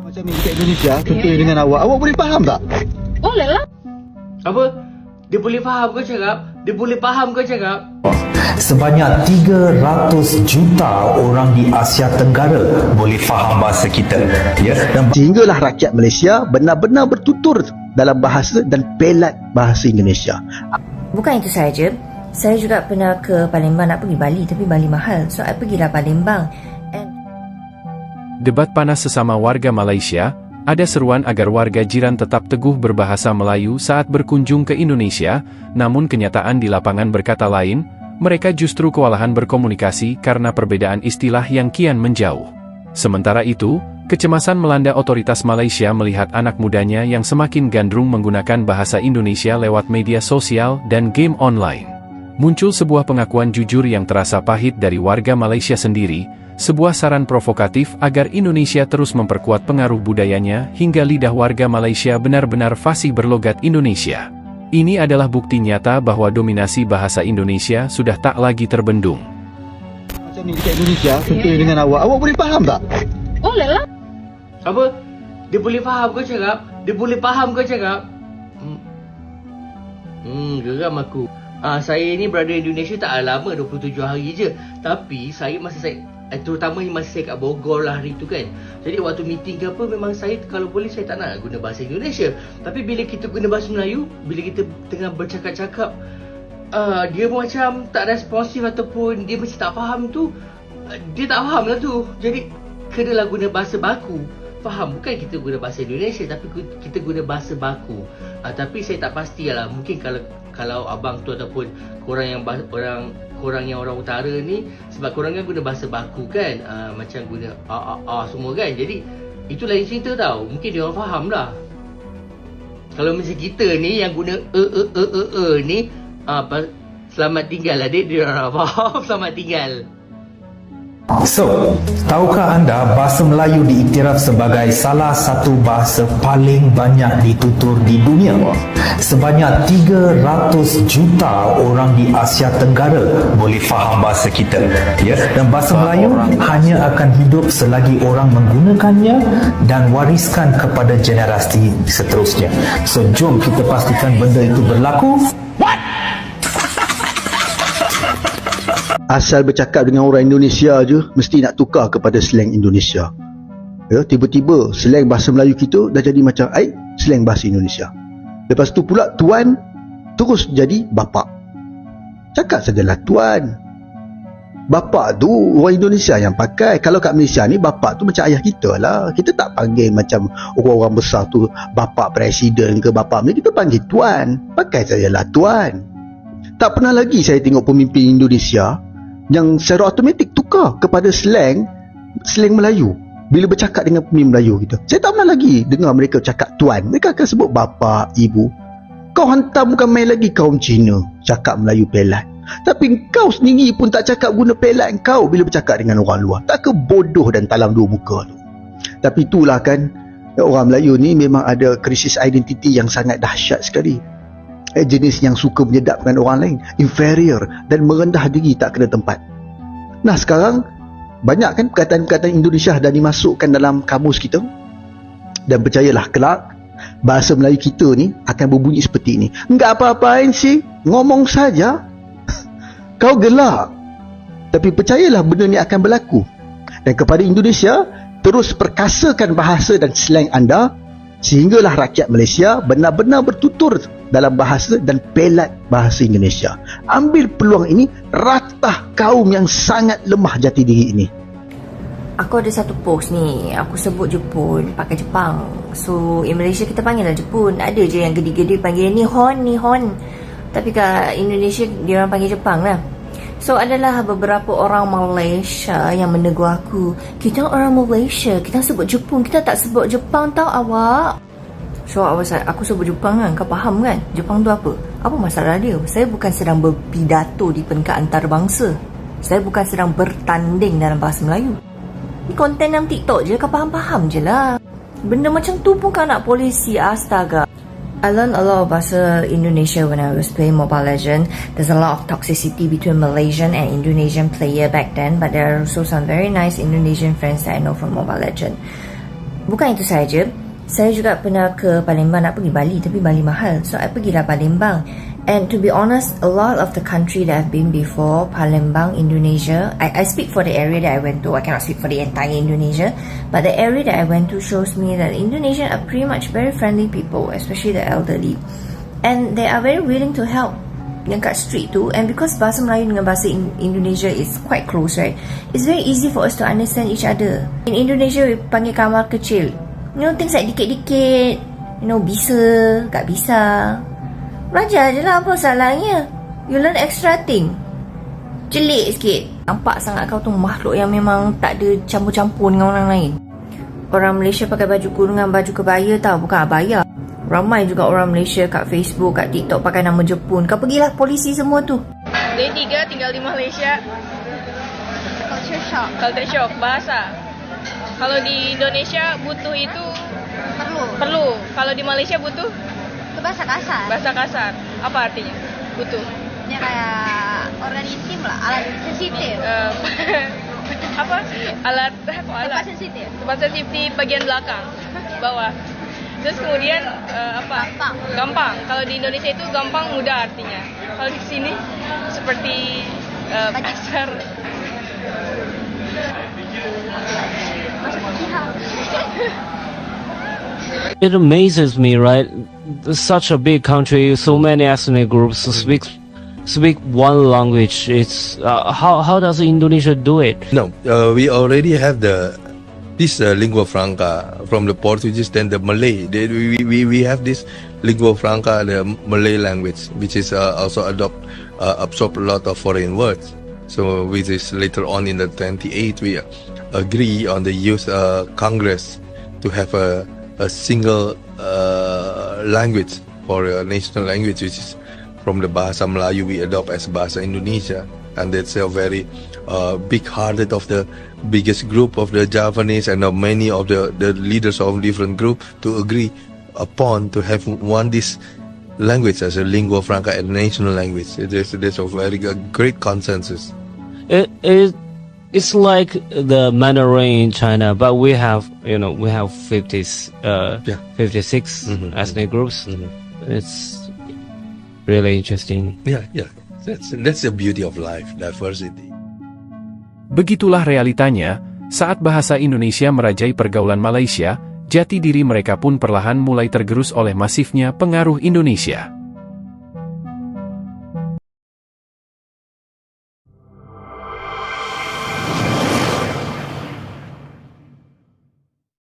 Macam ni dekat Indonesia, contohnya dengan awak boleh faham tak? Boleh lah. Apa? Dia boleh faham kau cakap? Dia boleh faham kau cakap? Sebanyak 300 juta orang di Asia Tenggara boleh faham bahasa kita, ya. Dan Sehinggalah rakyat Malaysia benar-benar bertutur dalam bahasa dan pelat bahasa Indonesia. Bukan itu sahaja, saya juga pernah ke Palembang nak pergi Bali, tapi Bali mahal. So, saya pergilah Palembang. Debat panas sesama warga Malaysia, ada seruan agar warga jiran tetap teguh berbahasa Melayu saat berkunjung ke Indonesia, namun kenyataan di lapangan berkata lain, mereka justru kewalahan berkomunikasi karena perbedaan istilah yang kian menjauh. Sementara itu, kecemasan melanda otoritas Malaysia melihat anak mudanya yang semakin gandrung menggunakan bahasa Indonesia lewat media sosial dan game online. Muncul sebuah pengakuan jujur yang terasa pahit dari warga Malaysia sendiri, sebuah saran provokatif agar Indonesia terus memperkuat pengaruh budayanya hingga lidah warga Malaysia benar-benar fasih berlogat Indonesia. Ini adalah bukti nyata bahwa dominasi bahasa Indonesia sudah tak lagi terbendung. Macam ni dekat Indonesia, contohnya dengan awak boleh faham tak? Boleh lah. Apa? Dia boleh faham kau cakap? Dia boleh faham kau cakap? Geram aku. Saya ni berada di Indonesia tak lama, 27 hari je. Tapi terutama masa saya kat Bogor lah hari tu kan. Jadi waktu meeting ke apa, memang saya kalau boleh saya tak nak guna bahasa Indonesia. Tapi bila kita guna bahasa Melayu, bila kita tengah bercakap-cakap, dia macam tak responsif ataupun dia macam tak faham tu, dia tak faham lah tu. Jadi kenalah guna bahasa baku. Faham, bukan kita guna bahasa Indonesia tapi kita guna bahasa baku. Tapi saya tak pastilah, mungkin kalau abang tu ataupun korang yang orang utara ni, sebab korang kan guna bahasa baku kan, macam guna semua kan. Jadi itu lain cerita tau, mungkin dia orang faham lah. Kalau macam kita ni yang guna ni, selamat tinggal lah dia orang faham selamat tinggal. So, tahukah anda bahasa Melayu diiktiraf sebagai salah satu bahasa paling banyak ditutur di dunia? Sebanyak 300 juta orang di Asia Tenggara boleh faham bahasa kita, ya. Dan bahasa Melayu hanya akan hidup selagi orang menggunakannya dan wariskan kepada generasi seterusnya. So, jom kita pastikan benda itu berlaku. Asal bercakap dengan orang Indonesia je, mesti nak tukar kepada slang Indonesia. Ya, tiba-tiba slang bahasa Melayu kita dah jadi macam slang bahasa Indonesia. Lepas tu pula tuan terus jadi bapak. Cakap sajalah tuan. Bapak tu orang Indonesia yang pakai. Kalau kat Malaysia ni bapak tu macam ayah kita lah. Kita tak panggil macam orang-orang besar tu bapak presiden ke bapak ni, kita panggil tuan. Pakai sajalah tuan. Tak pernah lagi saya tengok pemimpin Indonesia yang secara automatik tukar kepada slang Melayu bila bercakap dengan pemimpin Melayu kita. Saya tak pernah lagi dengar mereka cakap tuan. Mereka akan sebut bapa, ibu. Kau hantar bukan main lagi kaum Cina cakap Melayu pelat. Tapi kau sendiri pun tak cakap guna pelat kau bila bercakap dengan orang luar. Tak ke bodoh dan talam dua muka tu. Tapi itulah kan, orang Melayu ni memang ada krisis identiti yang sangat dahsyat sekali. Jenis yang suka menyedapkan orang lain, inferior dan merendah diri tak kena tempat. Nah sekarang banyak kan perkataan-perkataan Indonesia dah dimasukkan dalam kamus kita. Dan percayalah kelak bahasa Melayu kita ni akan berbunyi seperti ini. Enggak apa-apain sih, ngomong saja. Kau gelak. Tapi percayalah benda ni akan berlaku. Dan kepada Indonesia, terus perkasakan bahasa dan slang anda sehinggalah rakyat Malaysia benar-benar bertutur dalam bahasa dan pelat bahasa Indonesia. Ambil peluang ini, ratah kaum yang sangat lemah jati diri ini. Aku ada satu post ni, aku sebut Jepun pakai Jepang. So in Malaysia kita panggil lah Jepun. Ada je yang gede-gede panggil ni hon. Tapi kat Indonesia dia orang panggil Jepang lah. So adalah beberapa orang Malaysia yang menegur aku, kita orang Malaysia, kita sebut Jepun, kita tak sebut Jepang tau awak. So aku sebut Jepang kan, kau faham kan Jepang tu apa? Apa masalah dia? Saya bukan sedang berpidato di peringkat antarabangsa. Saya bukan sedang bertanding dalam bahasa Melayu. Ni konten dalam TikTok je, kau faham-faham je lah. Benda macam tu pun kau nak polisi, astaga. I learned a lot of bahasa Indonesia when I was playing Mobile Legends. There's a lot of toxicity between Malaysian and Indonesian player back then, but there are also some very nice Indonesian friends that I know from Mobile Legends. Bukan itu saja, saya juga pernah ke Palembang nak pergi Bali, tapi Bali mahal. So I pergilah Palembang. And to be honest, a lot of the country that I've been before, Palembang, Indonesia, I speak for the area that I went to. I cannot speak for the entire Indonesia, but the area that I went to shows me that Indonesians are pretty much very friendly people, especially the elderly. And they are very willing to help yang kat street tu. And because bahasa Melayu dengan bahasa Indonesia is quite close, right? It's very easy for us to understand each other. In Indonesia, we panggil kamar kecil. You know, things like dikit-dikit, you know, bisa, tak bisa. Belajar je lah, apa salahnya? You learn extra thing. Celik sikit. Nampak sangat kau tu makhluk yang memang tak ada campur-campur dengan orang lain. Orang Malaysia pakai baju kurung dengan baju kebaya tau, bukan abaya. Ramai juga orang Malaysia kat Facebook, kat TikTok pakai nama Jepun. Kau pergilah polisi semua tu. Day 3 tinggal di Malaysia. Culture shock. Culture shock, bahasa. Kalau di Indonesia butuh itu perlu. Kalau di Malaysia butuh Itu bahasa kasar. bahasa kasar. Apa artinya? Butuh. Ya kayak organ intim lah, alat sensitif. Apa? Alat Tempat sensitif. tempat sensitif di bagian belakang, bawah. Terus kemudian apa? Gampang. Kalau di Indonesia itu gampang, mudah artinya. Kalau di sini seperti kasar. It amazes me, right? Such a big country, so many ethnic groups speak one language. It's how does Indonesia do it? No, we already have this lingua franca from the Portuguese, then the Malay. We have this lingua franca, the Malay language, which is also absorb a lot of foreign words. So with this later on in the 28, we agree on the use Congress to have a single language for a national language, which is from the Bahasa Melayu we adopt as Bahasa Indonesia, and that's a very big-hearted of the biggest group of the Javanese and many of the leaders of different group to agree upon to have this language as a lingua franca and national language. There's a very great consensus. It's like the Mandarin in China, but we have 56 ethnic groups. It's really interesting. Yeah. That's the beauty of life, diversity. Begitulah realitanya, saat bahasa Indonesia merajai pergaulan Malaysia, jati diri mereka pun perlahan mulai tergerus oleh masifnya pengaruh Indonesia.